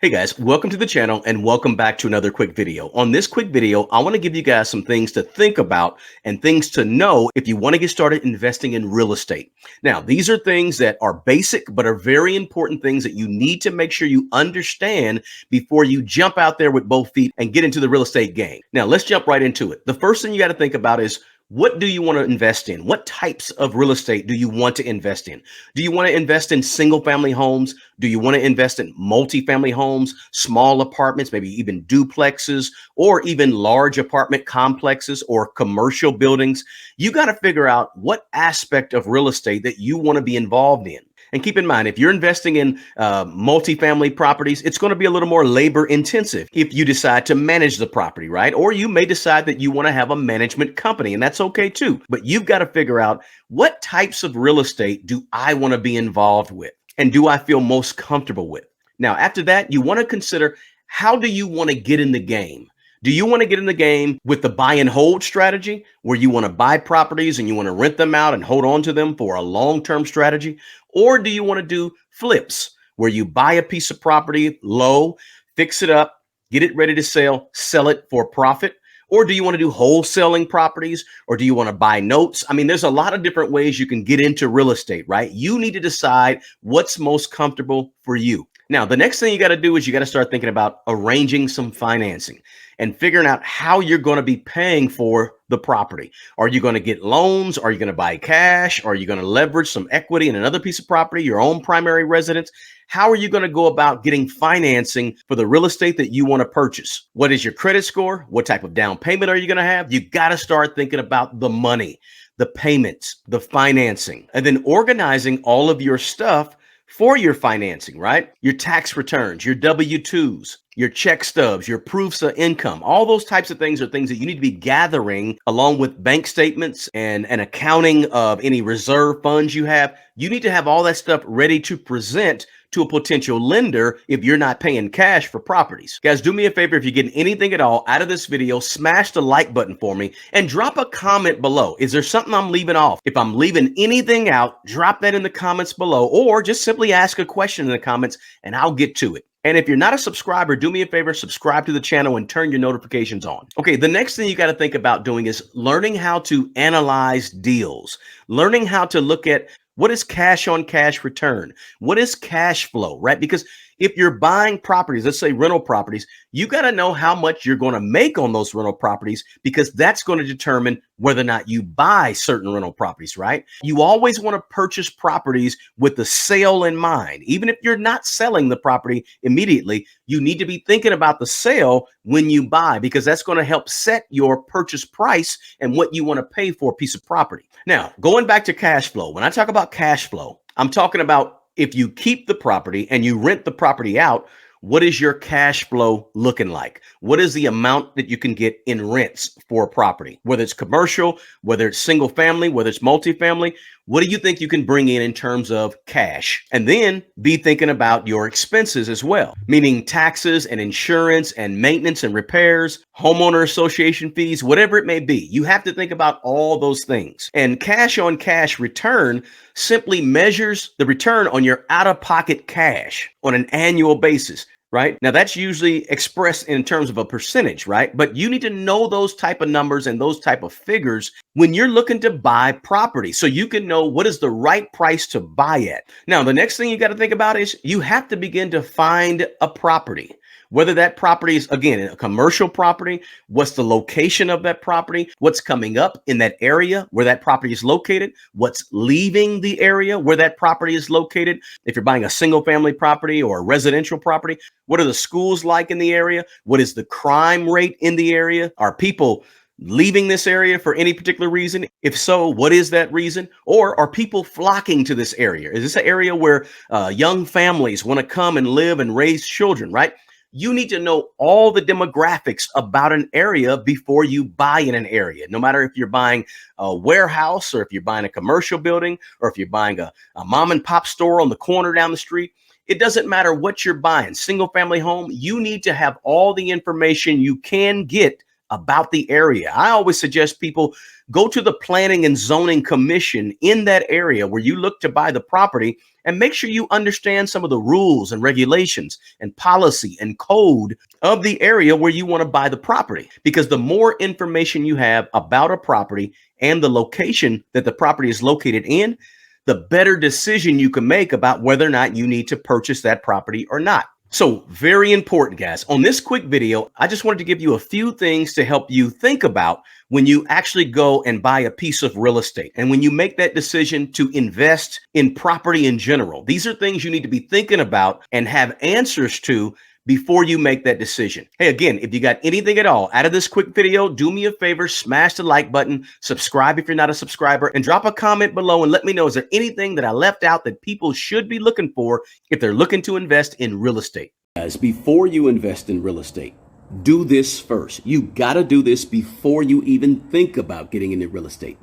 Hey guys, welcome to the channel and welcome back to another quick video. On this quick video, I want to give you guys some things to think about and things to know if you want to get started investing in real estate. Now, these are things that are basic but are very important things that you need to make sure you understand before you jump out there with both feet and get into the real estate game. Now, let's jump right into it. The first thing you got to think about is, what do you want to invest in? What types of real estate do you want to invest in? Do you want to invest in single family homes? Do you want to invest in multifamily homes, small apartments, maybe even duplexes, or even large apartment complexes or commercial buildings? You got to figure out what aspect of real estate that you want to be involved in. And keep in mind, if you're investing in multifamily properties, it's going to be a little more labor intensive if you decide to manage the property, right? Or you may decide that you want to have a management company, and that's okay too. But you've got to figure out, what types of real estate do I want to be involved with? And do I feel most comfortable with? Now, after that, you want to consider, how do you want to get in the game? Do you want to get in the game with the buy and hold strategy, where you want to buy properties and you want to rent them out and hold on to them for a long-term strategy? Or do you want to do flips, where you buy a piece of property low, fix it up, get it ready to sell it for profit? Or do you want to do wholesaling properties? Or do you want to buy notes? I mean, there's a lot of different ways you can get into real estate, right? You need to decide what's most comfortable for you. Now, the next thing you got to do is you got to start thinking about arranging some financing and figuring out how you're going to be paying for the property. Are you going to get loans? Are you going to buy cash? Are you going to leverage some equity in another piece of property, your own primary residence? How are you going to go about getting financing for the real estate that you want to purchase? What is your credit score? What type of down payment are you going to have? You got to start thinking about the money, the payments, the financing, and then organizing all of your stuff for your financing, right? Your tax returns, your W-2s, your check stubs, your proofs of income. All those types of things are things that you need to be gathering, along with bank statements and an accounting of any reserve funds you have. You need to have all that stuff ready to present to a potential lender if you're not paying cash for properties. Guys, do me a favor, if you're getting anything at all out of this video, smash the like button for me and drop a comment below. Is there something I'm leaving off? If I'm leaving anything out, drop that in the comments below, or just simply ask a question in the comments and I'll get to it. And if you're not a subscriber, do me a favor, subscribe to the channel and turn your notifications on. Okay, the next thing you got to think about doing is learning how to analyze deals, learning how to look at, what is cash on cash return? What is cash flow, right? Because if you're buying properties, let's say rental properties, you got to know how much you're going to make on those rental properties, because that's going to determine whether or not you buy certain rental properties, right? You always want to purchase properties with the sale in mind. Even if you're not selling the property immediately, you need to be thinking about the sale when you buy, because that's going to help set your purchase price and what you want to pay for a piece of property. Now, going back to cash flow, when I talk about cash flow, I'm talking about, if you keep the property and you rent the property out, what is your cash flow looking like? What is the amount that you can get in rents for a property? Whether it's commercial, whether it's single family, whether it's multifamily, what do you think you can bring in terms of cash? And then be thinking about your expenses as well, meaning taxes and insurance and maintenance and repairs, homeowner association fees, whatever it may be. You have to think about all those things. And cash on cash return simply measures the return on your out-of-pocket cash on an annual basis. Right? Now, that's usually expressed in terms of a percentage, right? But you need to know those type of numbers and those type of figures when you're looking to buy property, so you can know what is the right price to buy at. Now, the next thing you got to think about is, you have to begin to find a property. Whether that property is, again, a commercial property, what's the location of that property, what's coming up in that area where that property is located, what's leaving the area where that property is located. If you're buying a single family property or a residential property, what are the schools like in the area? What is the crime rate in the area? Are people leaving this area for any particular reason? If so, what is that reason? Or are people flocking to this area? Is this an area where young families want to come and live and raise children, right? You need to know all the demographics about an area before you buy in an area. No matter if you're buying a warehouse, or if you're buying a commercial building, or if you're buying a mom and pop store on the corner down the street, it doesn't matter what you're buying. Single family home, you need to have all the information you can get about the area. I always suggest people go to the Planning and Zoning Commission in that area where you look to buy the property, and make sure you understand some of the rules and regulations and policy and code of the area where you want to buy the property. Because the more information you have about a property and the location that the property is located in, the better decision you can make about whether or not you need to purchase that property or not. So very important, guys. On this quick video, I just wanted to give you a few things to help you think about when you actually go and buy a piece of real estate. And when you make that decision to invest in property in general, these are things you need to be thinking about and have answers to before you make that decision. Hey, again, if you got anything at all out of this quick video, do me a favor, smash the like button, subscribe if you're not a subscriber, and drop a comment below and let me know, is there anything that I left out that people should be looking for if they're looking to invest in real estate? Guys, before you invest in real estate, do this first. You got to do this before you even think about getting into real estate.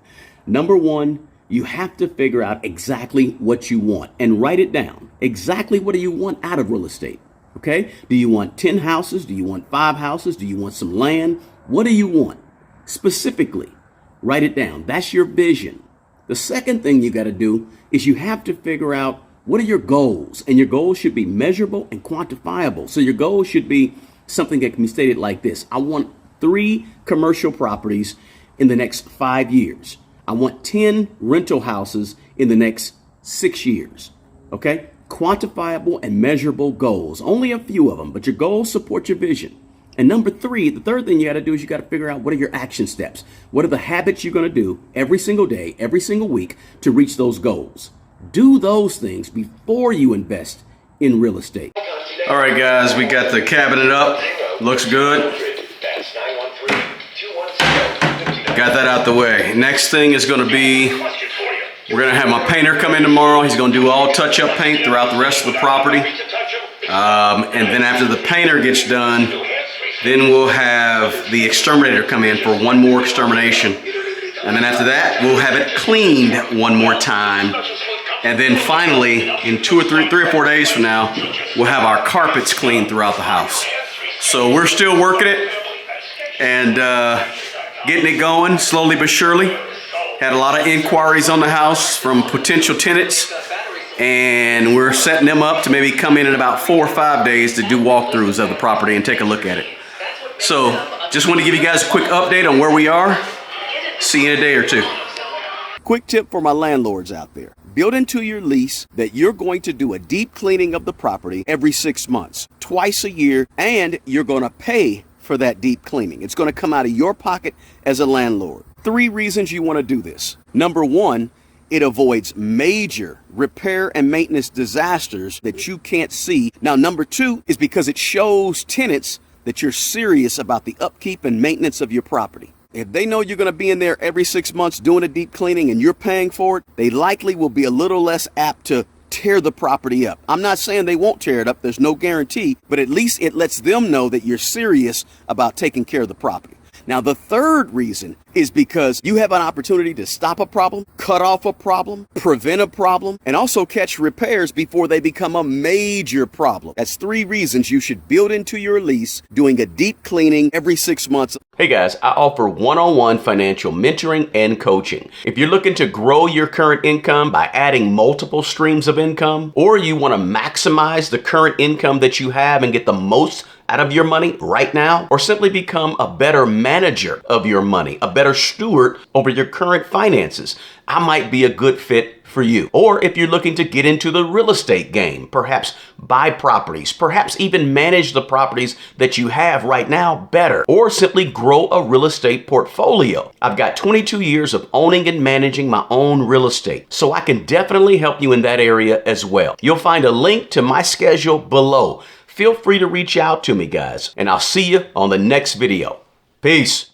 Number one, you have to figure out exactly what you want and write it down. Exactly what do you want out of real estate? Okay, do you want 10 houses? Do you want 5 houses? Do you want some land? What do you want? Specifically, write it down. That's your vision. The second thing you got to do is you have to figure out what are your goals, and your goals should be measurable and quantifiable. So your goals should be something that can be stated like this. I want 3 commercial properties in the next 5 years. I want 10 rental houses in the next 6 years. Okay? Quantifiable and measurable goals. Only a few of them, but your goals support your vision. And number 3, the third thing you got to do is you got to figure out what are your action steps. What are the habits you're going to do every single day, every single week to reach those goals. Do those things before you invest in real estate. All right, guys, we got the cabinet up. Looks good. Got that out the way. Next thing is going to be, we're going to have my painter come in tomorrow. He's going to do all touch-up paint throughout the rest of the property. And then after the painter gets done, then we'll have the exterminator come in for one more extermination. And then after that, we'll have it cleaned one more time. And then finally, in 3 or 4 days from now, we'll have our carpets cleaned throughout the house. So we're still working it and getting it going slowly but surely. Had a lot of inquiries on the house from potential tenants, and we're setting them up to maybe come in about 4 or 5 days to do walkthroughs of the property and take a look at it. So just want to give you guys a quick update on where we are. See you in a day or two. Quick tip for my landlords out there. Build into your lease that you're going to do a deep cleaning of the property every 6 months, twice a year, and you're going to pay for that deep cleaning. It's going to come out of your pocket as a landlord. 3 reasons you want to do this. Number 1, it avoids major repair and maintenance disasters that you can't see. Now, number 2 is because it shows tenants that you're serious about the upkeep and maintenance of your property. If they know you're going to be in there every 6 months doing a deep cleaning and you're paying for it, they likely will be a little less apt to tear the property up. I'm not saying they won't tear it up. There's no guarantee, but at least it lets them know that you're serious about taking care of the property. Now, the third reason is because you have an opportunity to stop a problem, cut off a problem, prevent a problem, and also catch repairs before they become a major problem. That's 3 reasons you should build into your lease doing a deep cleaning every 6 months. Hey guys, I offer one-on-one financial mentoring and coaching. If you're looking to grow your current income by adding multiple streams of income, or you want to maximize the current income that you have and get the most out of your money right now, or simply become a better manager of your money, a better steward over your current finances, I might be a good fit for you. Or if you're looking to get into the real estate game, perhaps buy properties, perhaps even manage the properties that you have right now better, or simply grow a real estate portfolio. I've got 22 years of owning and managing my own real estate, so I can definitely help you in that area as well. You'll find a link to my schedule below. Feel free to reach out to me, guys, and I'll see you on the next video. Peace.